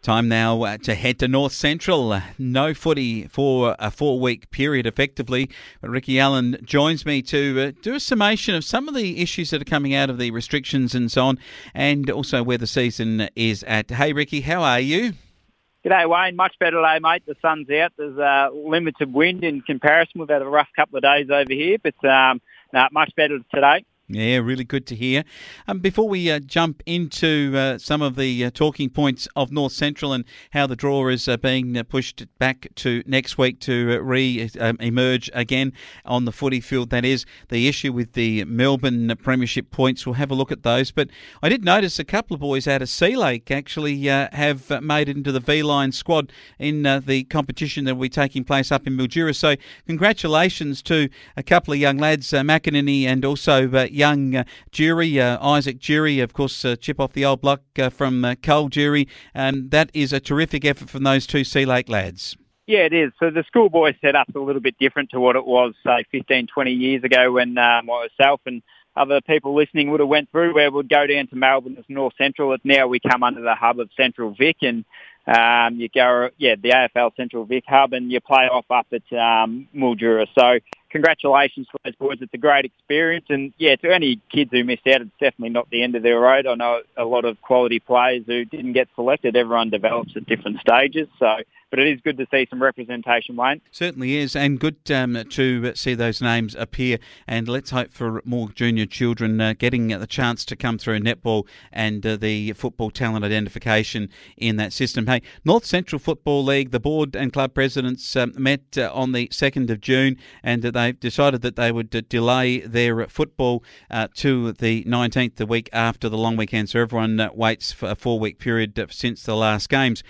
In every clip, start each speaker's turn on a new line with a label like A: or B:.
A: Time now to head to North Central. No footy for a 4-week period, effectively. But Ricky Allen joins me to do a summation of some of the issues that are coming out of the restrictions and so on, and also where the season is at. Hey, Ricky, how are you?
B: G'day, Wayne. Much better today, mate. The sun's out. There's limited wind in comparison. We've had a rough couple of days over here, but much better today.
A: Yeah, really good to hear. Before we jump into some of the talking points of North Central and how the draw is being pushed back to next week to re-emerge again on the footy field, that is the issue with the Melbourne Premiership points. We'll have a look at those. But I did notice a couple of boys out of Sea Lake actually have made it into the V-Line squad in the competition that will be taking place up in Mildura. So congratulations to a couple of young lads, McInerney and also young Jury, Isaac Jury, of course, chip off the old block from Cole Jury. That is a terrific effort from those two Sea Lake lads.
B: Yeah, it is. So the schoolboy setup's a little bit different to what it was, say, 15, 20 years ago when myself and other people listening would have went through, where we'd go down to Melbourne as North Central. Now we come under the hub of Central Vic, and you go, the AFL Central Vic hub, and you play off up at Mildura. So congratulations to those boys. It's a great experience. And, to any kids who missed out, it's definitely not the end of their road. I know a lot of quality players who didn't get selected. Everyone develops at different stages. But it is good to see some representation, Wayne.
A: Certainly is, and good to see those names appear. And let's hope for more junior children getting the chance to come through netball and the football talent identification in that system. Hey, North Central Football League, the board and club presidents met on the 2nd of June, and they've decided that they would delay their football to the 19th, the week after the long weekend. So everyone waits for a 4-week period since the last games.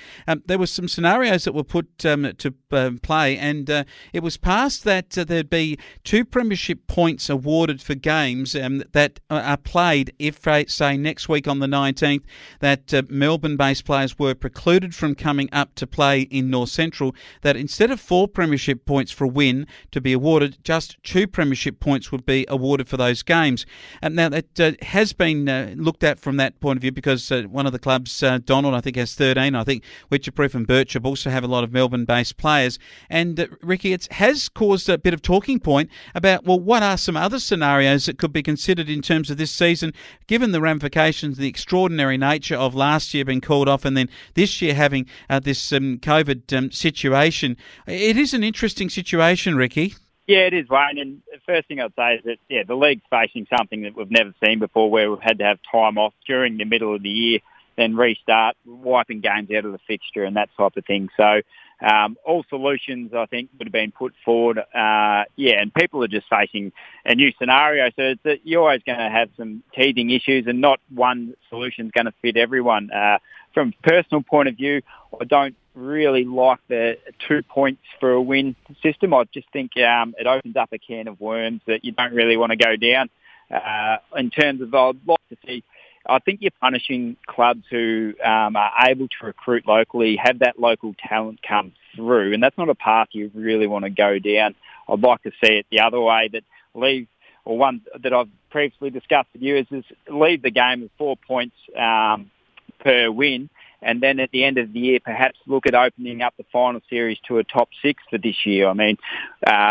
A: There were some scenarios that were put to play, and it was passed that there'd be 2 premiership points awarded for games that are played if, say, next week on the 19th, that Melbourne-based players were precluded from coming up to play in North Central, that instead of 4 premiership points for a win to be awarded, just 2 premiership points would be awarded for those games. Now, that has been looked at from that point of view, because one of the clubs, Donald, I think has 13. I think Witcherproof and Birchip also have a lot of Melbourne-based players. And, Ricky, it has caused a bit of talking point about, well, what are some other scenarios that could be considered in terms of this season, given the ramifications, the extraordinary nature of last year being called off and then this year having this COVID situation. It is an interesting situation, Ricky.
B: Yeah, it is, Wayne. And the first thing I'd say is that, the league's facing something that we've never seen before, where we've had to have time off during the middle of the year, then restart, wiping games out of the fixture and that type of thing. So all solutions, I think, would have been put forward. And people are just facing a new scenario. So you're always going to have some teething issues, and not one solution is going to fit everyone. From a personal point of view, I don't really like the 2 points for a win system. I just think it opens up a can of worms that you don't really want to go down. In terms of, I'd like to see, I think you're punishing clubs who are able to recruit locally, have that local talent come through, and that's not a path you really want to go down. I'd like to see it the other way, that one that I've previously discussed with you is leave the game with 4 points per win, and then at the end of the year, perhaps look at opening up the final series to a top 6 for this year. I mean,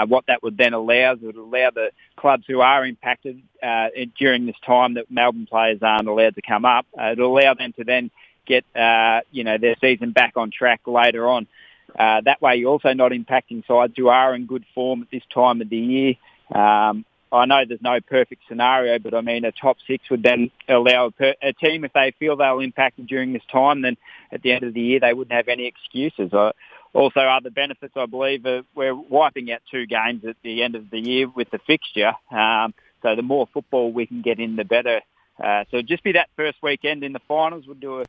B: what that would then allow is it would allow the clubs who are impacted during this time that Melbourne players aren't allowed to come up, it'll allow them to then get their season back on track later on. That way, you're also not impacting sides who are in good form at this time of the year. I know there's no perfect scenario, but I mean, a top 6 would then allow a team, if they feel they'll impact during this time, then at the end of the year, they wouldn't have any excuses. Also, other benefits, I believe, we're wiping out 2 games at the end of the year with the fixture. So the more football we can get in, the better. So just be that first weekend in the finals. We'll do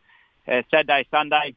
B: a Saturday, Sunday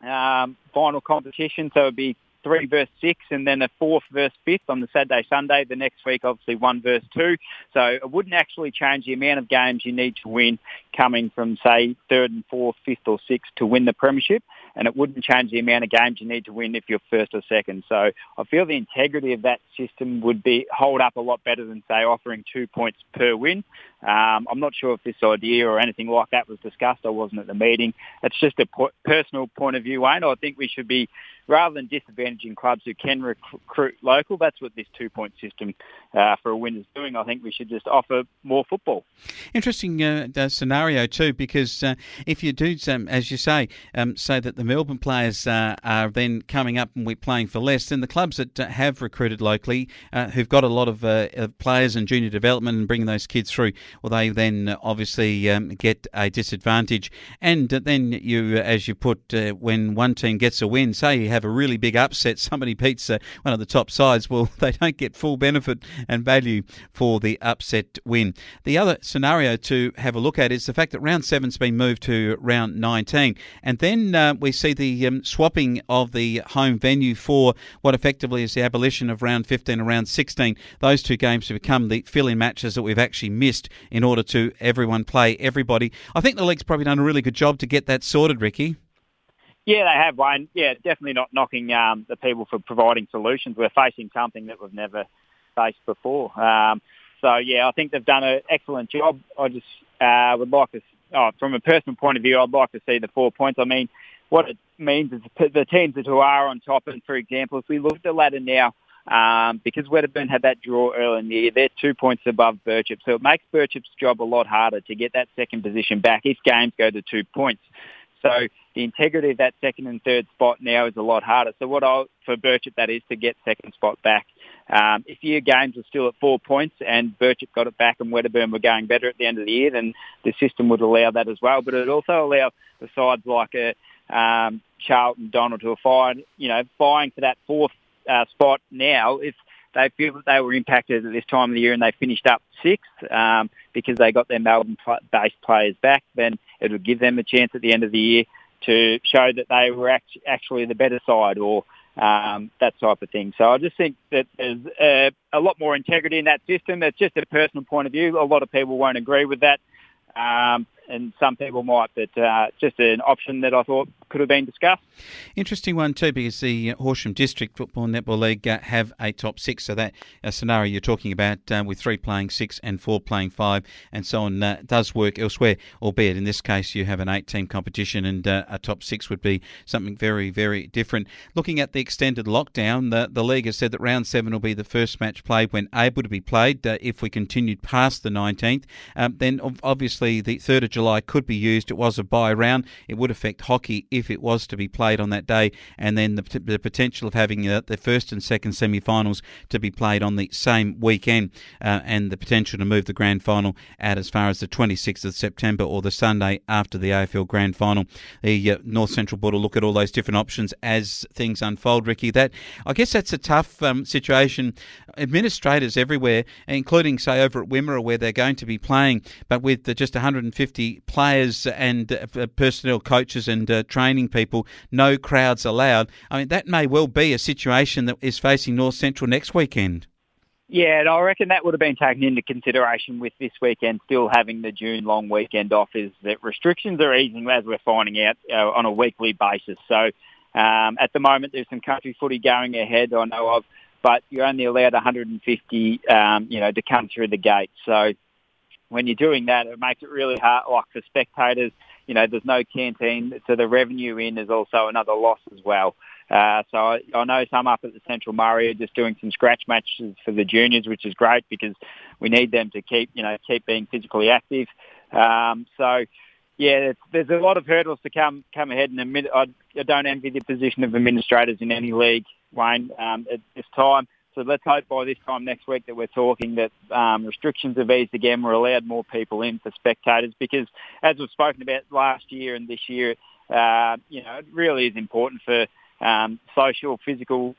B: final competition. So it'd be 3 versus 6, and then a 4th versus 5th on the Saturday, Sunday. The next week, obviously, 1 versus 2. So it wouldn't actually change the amount of games you need to win coming from, say, 3rd and 4th, 5th or 6th to win the premiership. And it wouldn't change the amount of games you need to win if you're 1st or 2nd. So I feel the integrity of that system would hold up a lot better than, say, offering 2 points per win. I'm not sure if this idea or anything like that was discussed. I wasn't at the meeting. It's just a personal point of view, Wayne. I think we should be, rather than disadvantaging clubs who can recruit local, that's what this 2-point system for a win is doing. I think we should just offer more football.
A: Interesting scenario too, because if you do, as you say that the Melbourne players are then coming up and we're playing for less, then the clubs that have recruited locally, who've got a lot of players and junior development and bringing those kids through, well, they then obviously get a disadvantage. And then you, as you put, when one team gets a win, say you have a really big upset, somebody beats one of the top sides, well, they don't get full benefit and value for the upset win. The other scenario to have a look at is the fact that round 7's been moved to round 19. And then we see the swapping of the home venue for what effectively is the abolition of round 15 and round 16. Those two games have become the fill-in matches that we've actually missed in order to everyone play everybody. I think the league's probably done a really good job to get that sorted, Ricky.
B: Yeah, they have, Wayne. Yeah, definitely not knocking the people for providing solutions. We're facing something that we've never faced before. So, yeah, I think they've done an excellent job. I just would like to, from a personal point of view, I'd like to see the 4 points. I mean, what it means is the teams who are on top, and for example, if we look at the ladder now, because Wedderburn had that draw early in the year, they're 2 points above Birchip. So it makes Birchip's job a lot harder to get that second position back if games go to 2 points. So the integrity of that second and third spot now is a lot harder. So for Birchip, that is to get second spot back. If your games were still at 4 points and Birchip got it back and Wedderburn were going better at the end of the year, then the system would allow that as well. But it would also allow the sides like Charlton, Donald, who are vying for that fourth spot now, if they feel that they were impacted at this time of the year and they finished up sixth because they got their Melbourne-based players back, then it would give them a chance at the end of the year to show that they were actually the better side or that type of thing. So I just think that there's a lot more integrity in that system. It's just a personal point of view. A lot of people won't agree with that. And some people might, but just an option that I thought could have been discussed.
A: Interesting one too, because the Horsham District Football Netball League have a top six, so that scenario you're talking about with 3 playing 6 and 4 playing 5 and so on does work elsewhere, albeit in this case you have an 8-team competition and a top 6 would be something very, very different. Looking at the extended lockdown, the league has said that round 7 will be the first match played when able to be played. If we continued past the 19th, then obviously the 3rd of July could be used. It was a bye round. It would affect hockey if it was to be played on that day, and then the potential of having the first and second semi-finals to be played on the same weekend, and the potential to move the grand final out as far as the 26th of September or the Sunday after the AFL grand final. The North Central Board will look at all those different options as things unfold, Ricky. I guess that's a tough situation. Administrators everywhere, including, say, over at Wimmera where they're going to be playing, but with just 150 players and personnel, coaches and training people, no crowds allowed. I mean, that may well be a situation that is facing North Central next weekend. Yeah,
B: and I reckon that would have been taken into consideration with this weekend still having the June long weekend off, is that restrictions are easing, as we're finding out, on a weekly basis. So at the moment there's some country footy going ahead, I know of, but you're only allowed 150, to come through the gate. So when you're doing that, it makes it really hard, like for spectators. There's no canteen, so the revenue in is also another loss as well. So I know some up at the Central Murray are just doing some scratch matches for the juniors, which is great because we need them to keep being physically active. So yeah, there's a lot of hurdles to come ahead. And I don't envy the position of administrators in any league, Wayne, at this time. So let's hope by this time next week that we're talking that restrictions have eased again. We're allowed more people in for spectators because, as we've spoken about last year and this year, it really is important for social, physical,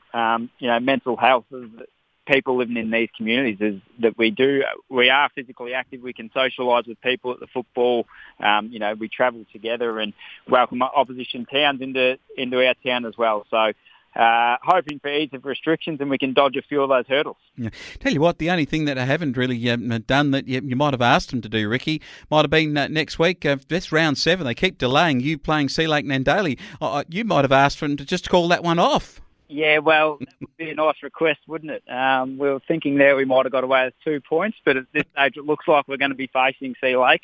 B: mental health of people living in these communities is that we are physically active. We can socialise with people at the football. We travel together and welcome opposition towns into our town as well. So hoping for ease of restrictions and we can dodge a few of those hurdles.
A: Yeah. Tell you what, the only thing that I haven't really done that you might have asked them to do, Ricky, might have been next week. This round 7, they keep delaying you playing Sea Lake Nandaly. You might have asked for them to just call that one off.
B: Yeah, well, that would be a nice request, wouldn't it? We were thinking there we might have got away with 2 points, but at this stage it looks like we're going to be facing Sea Lake,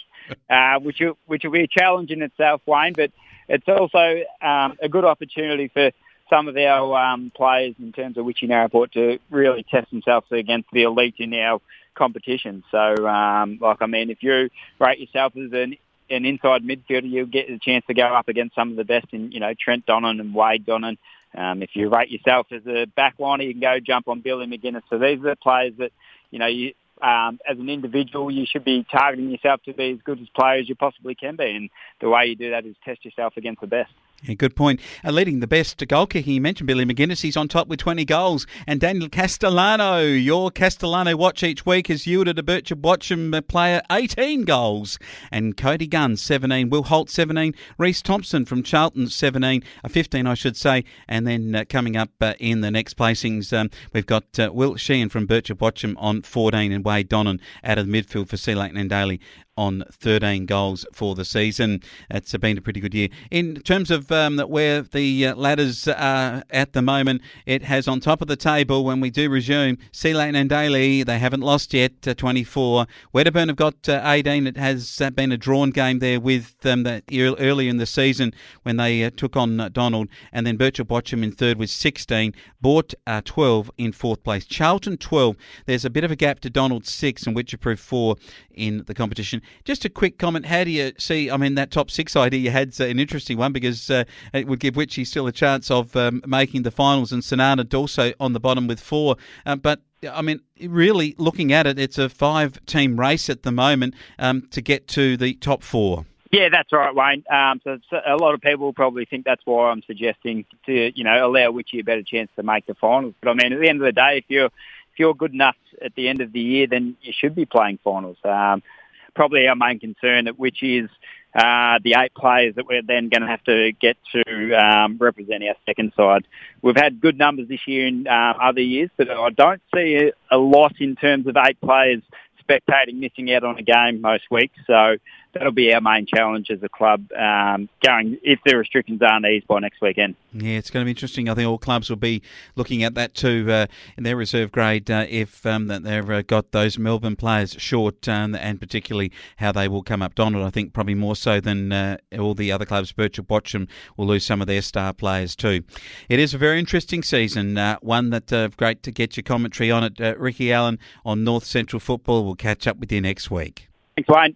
B: which will be a challenge in itself, Wayne, but it's also a good opportunity for some of our players in terms of Witchy Narraport to really test themselves against the elite in our competition. So, if you rate yourself as an inside midfielder, you'll get the chance to go up against some of the best in, Trent Donnan and Wade Donnan. If you rate yourself as a backliner, you can go jump on Billy McGuinness. So these are the players that, you as an individual, you should be targeting yourself to be as good as player as you possibly can be. And the way you do that is test yourself against the best.
A: Yeah, good point. Leading the best goal kicking, you mentioned Billy McGuinness. He's on top with 20 goals. And Daniel Castellano, your Castellano watch each week, has yielded a Birchip Watcham player 18 goals. And Cody Gunn, 17. Will Holt, 17. Reece Thompson from Charlton, 17. 15, I should say. And then coming up in the next placings, we've got Will Sheehan from Birchip Watcham on 14 and Wade Donnan out of the midfield for Sea Lake Nandaly on 13 goals for the season. It's been a pretty good year. In terms of where the ladders are at the moment, it has on top of the table when we do resume, Sea Lake Nandaly, they haven't lost yet, 24. Wedderburn have got 18. It has been a drawn game there with early in the season when they took on Donald. And then Birchip Watcham in third with 16. Bort 12 in fourth place. Charlton 12. There's a bit of a gap to Donald 6 and Witcherproof 4 in the competition. Just a quick comment. How do you see, that top 6 idea you had's an interesting one because it would give Witchy still a chance of making the finals and Sonata also on the bottom with 4. But really looking at it, it's a 5-team race at the moment to get to the top 4.
B: Yeah, that's right, Wayne. So a lot of people will probably think that's why I'm suggesting to, allow Witchy a better chance to make the finals. But at the end of the day, if you're good enough at the end of the year, then you should be playing finals. Probably our main concern at Witchy is the 8 players that we're then going to have to get to represent our second side. We've had good numbers this year in other years, but I don't see a lot in terms of 8 players spectating missing out on a game most weeks. So that'll be our main challenge as a club going if the restrictions aren't eased by next weekend.
A: Yeah, it's going to be interesting. I think all clubs will be looking at that too in their reserve grade if they've got those Melbourne players short and particularly how they will come up. Donald, I think probably more so than all the other clubs. Birchip Watcham will lose some of their star players too. It is a very interesting season, one that great to get your commentary on it. Ricky Allen on North Central Football. We'll catch up with you next week.
B: Thanks, Wayne.